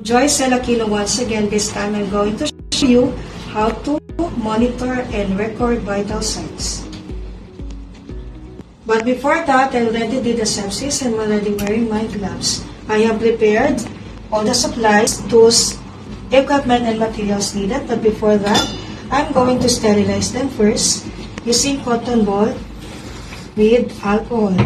Joyce Aquino once again. This time I'm going to show you how to monitor and record vital signs. But before that, I already did the sepsis and I'm already wearing my gloves. I have prepared all the supplies, tools, equipment, and materials needed. But before that, I'm going to sterilize them first using cotton ball with alcohol.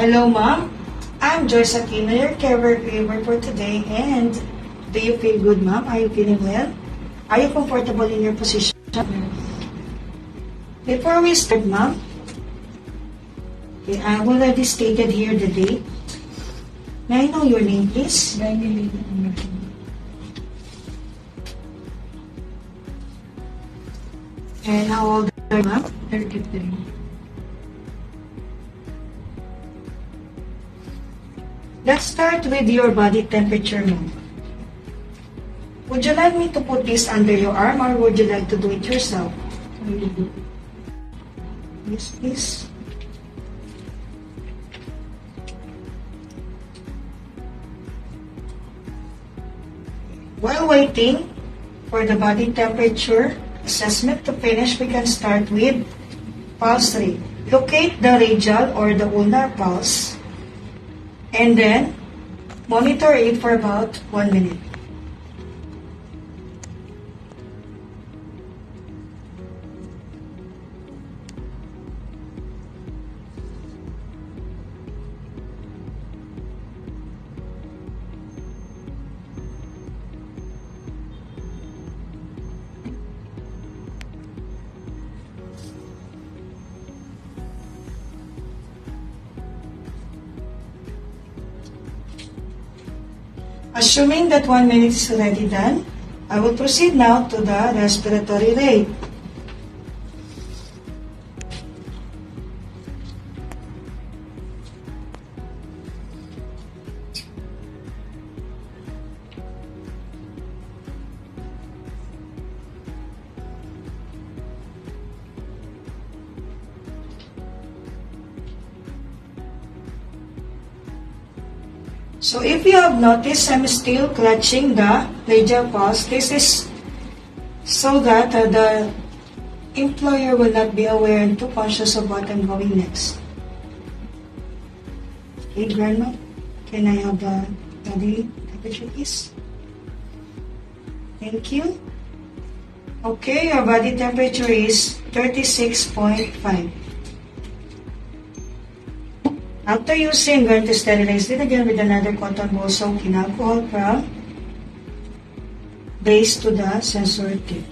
Hello, Mom. I'm Joyce Aquino, your caregiver for today. And do you feel good, Mom? Are you feeling well? Are you comfortable in your position? Before we start, Mom, I've already stated here the date. May I know your name, please? And how old are you, Mom? 33. Let's start with your body temperature, Mom. Would you like me to put this under your arm or would you like to do it yourself? Yes, please. While waiting for the body temperature assessment to finish, we can start with pulse rate. Locate the radial or the ulnar pulse and then monitor it for about 1 minute. Assuming that 1 minute is already done, I will proceed now to the respiratory rate. So if you have noticed, I'm still clutching the radial pulse. This is so that the employer will not be aware and too conscious of what I'm going next. Okay, Grandma, can I have the body temperature, please? Thank you. Okay, your body temperature is 36.5. After using, I'm going to sterilize it again with another cotton ball soaked in alcohol from base to the sensor tip.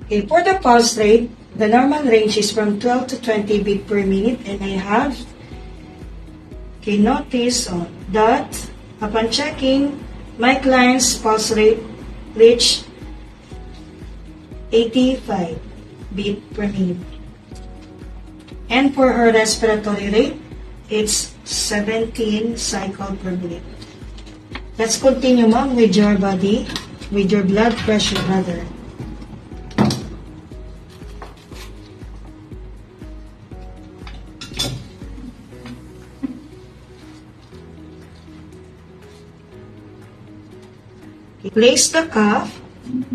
Okay, for the pulse rate, the normal range is from 12 to 20 beats per minute, and I have notice that upon checking, my client's pulse rate reached 85 beats per minute. And for her respiratory rate, it's 17 cycles per minute. Let's continue, Mom, with your body, with your blood pressure, rather. Place the cuff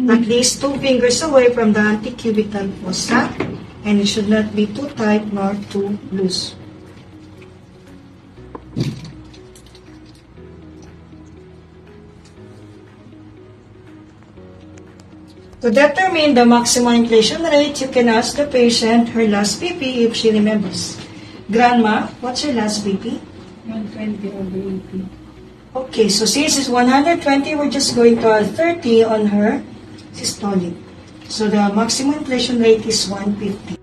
at least 2 fingers away from the antecubital fossa, and it should not be too tight nor too loose. To determine the maximum inflation rate, you can ask the patient her last BP if she remembers. Grandma, what's your last BP? 120 over 80. Okay, so since it's 120, we're just going to add 30 on her systolic. So the maximum inflation rate is 150.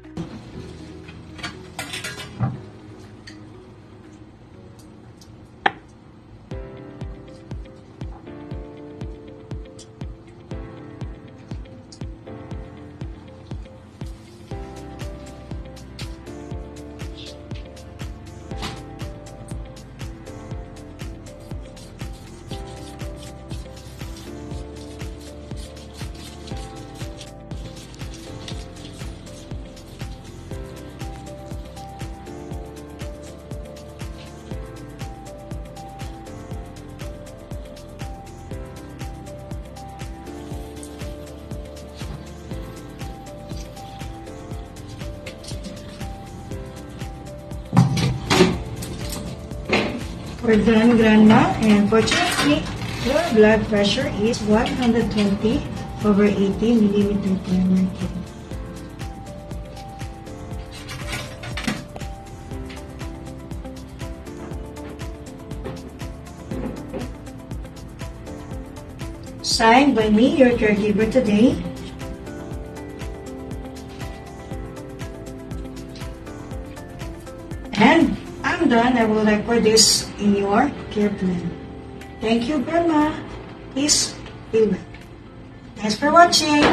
We're done, Grandma, and fortunately, your blood pressure is 120/80 millimeter per mercury. Signed by me, your caregiver today. And I'm done. I will record this in your care plan. Thank you, Grandma. Please be well. Thanks for watching.